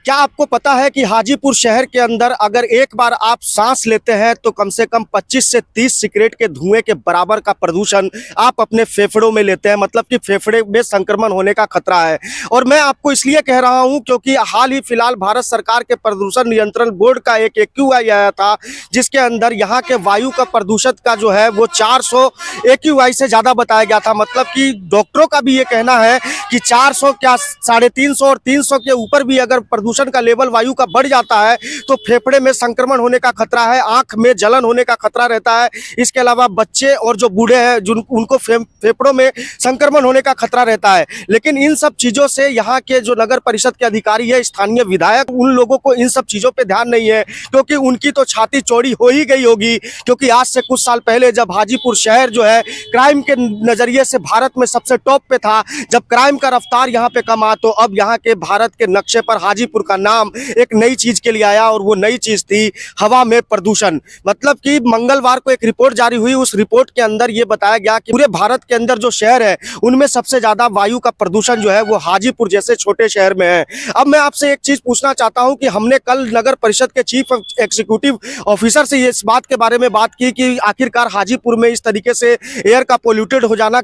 क्या आपको पता है कि हाजीपुर शहर के अंदर अगर एक बार आप सांस लेते हैं तो कम से कम 25 से 30 सिगरेट के धुएं के बराबर का प्रदूषण आप अपने फेफड़ों में लेते हैं, मतलब कि फेफड़े में संक्रमण होने का खतरा है। और मैं आपको इसलिए कह रहा हूं क्योंकि हाल ही फिलहाल भारत सरकार के प्रदूषण नियंत्रण बोर्ड का एक AQI आया था, जिसके अंदर यहाँ के वायु का प्रदूषण का जो है वो 400 AQI से ज्यादा बताया गया था। मतलब कि डॉक्टरों का भी ये कहना है कि 400 क्या 350 और 300 के ऊपर भी अगर प्रदूषण का लेवल वायु का बढ़ जाता है तो फेफड़े में संक्रमण होने का खतरा है, आंख में जलन होने का खतरा रहता है। इसके अलावा बच्चे और जो बूढ़े हैं जिन उनको फेफड़ों में संक्रमण होने का खतरा रहता है। लेकिन इन सब चीजों से यहाँ के जो नगर परिषद के अधिकारी है, स्थानीय विधायक, उन लोगों को इन सब चीजों पे ध्यान नहीं है, क्योंकि उनकी तो छाती चौड़ी हो ही गई होगी। क्योंकि आज से कुछ साल पहले जब हाजीपुर शहर जो है क्राइम के नजरिए से भारत में सबसे टॉप पे था, जब क्राइम का रफ्तार यहाँ पे कमा, तो अब यहाँ के भारत के नक्शे पर हाजीपुर का नाम एक नई चीज के लिए आया, और वो नई चीज थी हवा में प्रदूषण। मतलब कि मंगलवार को एक रिपोर्ट जारी हुई, उस रिपोर्ट के अंदर ये बताया गया कि पूरे भारत के अंदर जो शहर है उनमें सबसे ज्यादा वायु का प्रदूषण जो है वो हाजीपुर जैसे छोटे शहर में है। अब मैं आपसे एक चीज पूछना चाहता हूं कि हमने कल नगर परिषद के चीफ एग्जीक्यूटिव ऑफिसर से इस बात के बारे में बात की कि आखिरकार हाजीपुर में इस तरीके से एयर का पोल्यूटेड हो जाना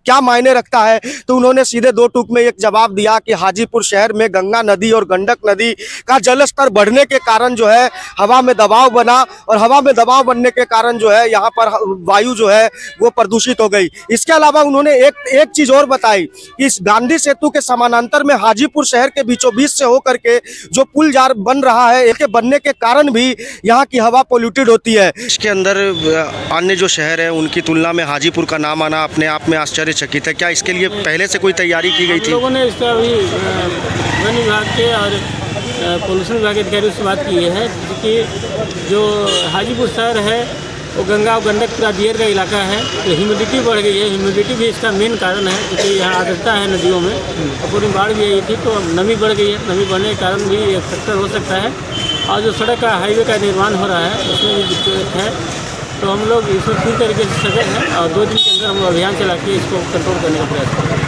क्या मायने रखता है। तो उन्होंने सीधे दो टूक में एक जवाब दिया कि हाजीपुर शहर में गंगा नदी और गंडक नदी का जलस्तर बढ़ने के कारण जो है हवा में दबाव बना, और हवा में दबाव बनने के कारण जो है यहाँ पर वायु जो है वो प्रदूषित हो गई। इसके अलावा उन्होंने एक चीज और बताई कि इस गांधी सेतु के समानांतर में हाजीपुर शहर के बीचों बीच से होकर के जो पुल जार बन रहा है, इसके बनने के कारण भी यहाँ की हवा पोल्यूटेड होती है। इसके अंदर अन्य जो शहर है उनकी तुलना में हाजीपुर का नाम आना अपने आप में आश्चर्यचकित है। क्या इसके लिए पहले से कोई तैयारी की गई थी? लोगों ने इसका अभी वन विभाग के और पोल्यूशन विभाग के अधिकारियों से बात की है कि जो हाजीपुर शहर है वो गंगा और गंडक पूरा दियर का इलाका है, तो ह्यूमिडिटी बढ़ गई है। ह्यूमिडिटी भी इसका मेन कारण है, क्योंकि यहाँ आर्द्रता है नदियों में, और पूरी बाढ़ भी आई थी तो नमी बढ़ गई है। नमी बढ़ने के कारण भी एक फैक्टर हो सकता है। और जो सड़क का हाईवे का निर्माण हो रहा है उसमें भी दिक्कत है। तो हम लोग इसमें पूरी तरीके से सजग हैं और 2 दिन के अंदर हम अभियान चला के इसको कंट्रोल करने का प्रयास करेंगे।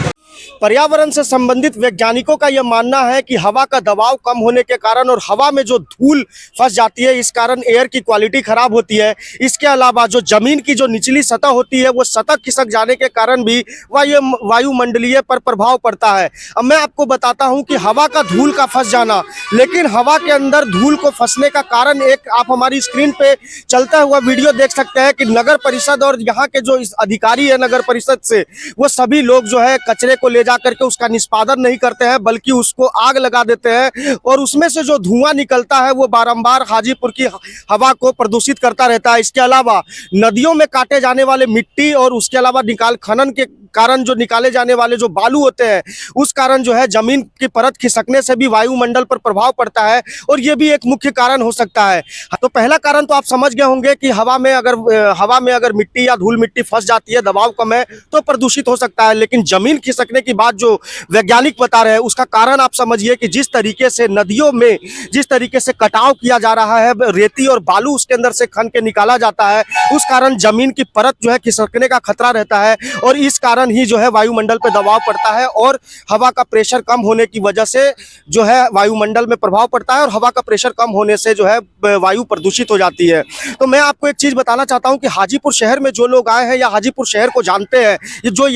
पर्यावरण से संबंधित वैज्ञानिकों का यह मानना है कि हवा का दबाव कम होने के कारण और हवा में जो धूल फंस जाती है, इस कारण एयर की क्वालिटी खराब होती है। इसके अलावा जो जमीन की जो निचली सतह होती है वो सतह खिसक जाने के कारण भी वायुमंडलीय पर प्रभाव पड़ता है। अब मैं आपको बताता हूं कि हवा का धूल का फंस जाना, लेकिन हवा के अंदर धूल को फंसने का कारण एक आप हमारी स्क्रीन पे चलता हुआ वीडियो देख सकते हैं कि नगर परिषद और यहाँ के जो अधिकारी है नगर परिषद से, वो सभी लोग जो है कचरे को ले करके उसका निष्पादन नहीं करते हैं, बल्कि उसको आग लगा देते हैं, और उसमें से जो धुआं निकलता है वो बारंबार हाजीपुर की हवा को प्रदूषित करता रहता है। इसके अलावा नदियों में काटे जाने वाले मिट्टी और उसके अलावा खनन के कारण जो निकाले जाने वाले जो बालू होते हैं, उस कारण जो है जमीन की परत खिसकने से भी वायुमंडल पर प्रभाव पड़ता है, और ये भी एक मुख्य कारण हो सकता है। तो पहला कारण तो आप समझ गए होंगे कि हवा में अगर मिट्टी या धूल मिट्टी फंस जाती है, दबाव कम है, तो प्रदूषित हो सकता है। लेकिन जमीन खिसकने की बात जो वैज्ञानिक बता रहे हैं उसका कारण आप समझिए कि जिस तरीके से नदियों में जिस तरीके से कटाव किया जा रहा है, रेती और बालू उसके अंदर से खन के निकाला जाता है, उस कारण जमीन की परत जो है खिसकने का खतरा रहता है, और इस कारण ही जो है वायुमंडल पे दबाव पड़ता है, और हवा का प्रेशर कम होने की वजह से जो है वायुमंडल में प्रभाव पड़ता है, और हवा का प्रेशर कम होने से जो है वायु प्रदूषित हो जाती है। तो मैं आपको एक चीज बताना चाहता हूं कि हाजीपुर शहर में जो लोग आए हैं या हाजीपुर शहर को जानते हैं, जो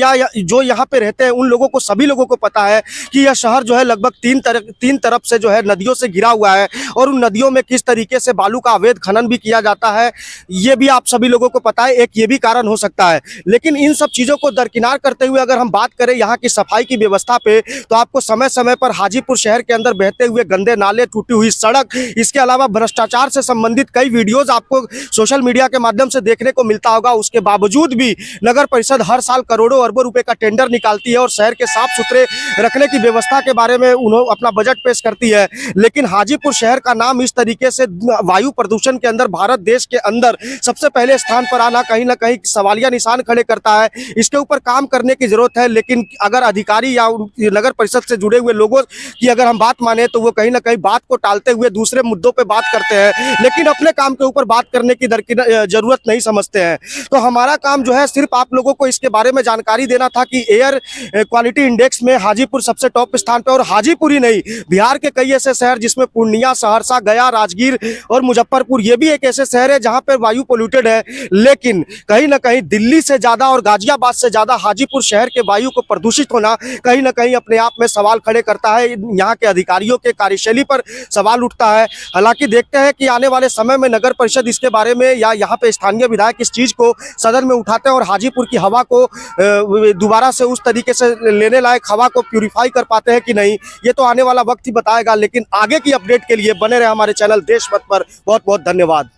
यहाँ पे रहते हैं, उन लोगों को, सभी लोगों को पता है कि यह शहर जो है लगभग तीन तरफ से जो है नदियों से घिरा हुआ है, और उन नदियों में किस तरीके से बालू का अवैध खनन भी किया जाता है, ये भी आप सभी लोगों को पता है। एक ये भी कारण हो सकता है। लेकिन इन सब चीजों को दरकिनार करते हुए अगर हम बात करें यहाँ की सफाई की व्यवस्था पे, तो आपको समय समय पर हाजीपुर शहर के अंदर बहते हुए गंदे नाले, टूटी हुई सड़क, इसके अलावा भ्रष्टाचार से संबंधित कई वीडियोज आपको सोशल मीडिया के माध्यम से देखने को मिलता होगा। उसके बावजूद भी नगर परिषद हर साल करोड़ों अरबों रुपए का टेंडर निकालती है और शहर के साफ सुथरे रखने की व्यवस्था के बारे में उन्होंने अपना बजट पेश करती है। लेकिन हाजीपुर शहर का नाम इस तरीके से वायु प्रदूषण के अंदर भारत देश के अंदर सबसे पहले स्थान पर आना कहीं ना कहीं सवालिया निशान खड़े करता है। इसके ऊपर काम करने की जरूरत है। लेकिन अगर अधिकारी या नगर परिषद से जुड़े हुए लोगों की अगर हम बात माने तो वो कहीं ना कहीं बात को टालते हुए दूसरे मुद्दों पे बात करते हैं, लेकिन अपने काम के ऊपर बात करने की जरूरत नहीं समझते हैं। तो हमारा काम जो है सिर्फ आप लोगों को इसके बारे में जानकारी देना था कि एयर क्वालिटी क्वालिटी इंडेक्स में हाजीपुर सबसे टॉप स्थान पे, और हाजीपुर ही नहीं, बिहार के कई ऐसे शहर जिसमें पूर्णिया, सहरसा, गया, राजगीर और मुजफ्फरपुर, ये भी एक ऐसे शहर है जहां पर वायु पोल्यूटेड है। लेकिन कहीं ना कहीं दिल्ली से ज्यादा और गाजियाबाद से ज्यादा हाजीपुर शहर के वायु को प्रदूषित होना कहीं ना कहीं अपने आप में सवाल खड़े करता है। यहाँ के अधिकारियों के कार्यशैली पर सवाल उठता है। हालांकि देखते हैं कि आने वाले समय में नगर परिषद इसके बारे में या यहाँ पे स्थानीय विधायक इस चीज को सदन में उठाते हैं और हाजीपुर की हवा को दोबारा से उस तरीके से लेने लायक हवा को प्यूरिफाई कर पाते हैं कि नहीं, ये तो आने वाला वक्त ही बताएगा। लेकिन आगे की अपडेट के लिए बने रहे हमारे चैनल देशमत पर। बहुत बहुत धन्यवाद।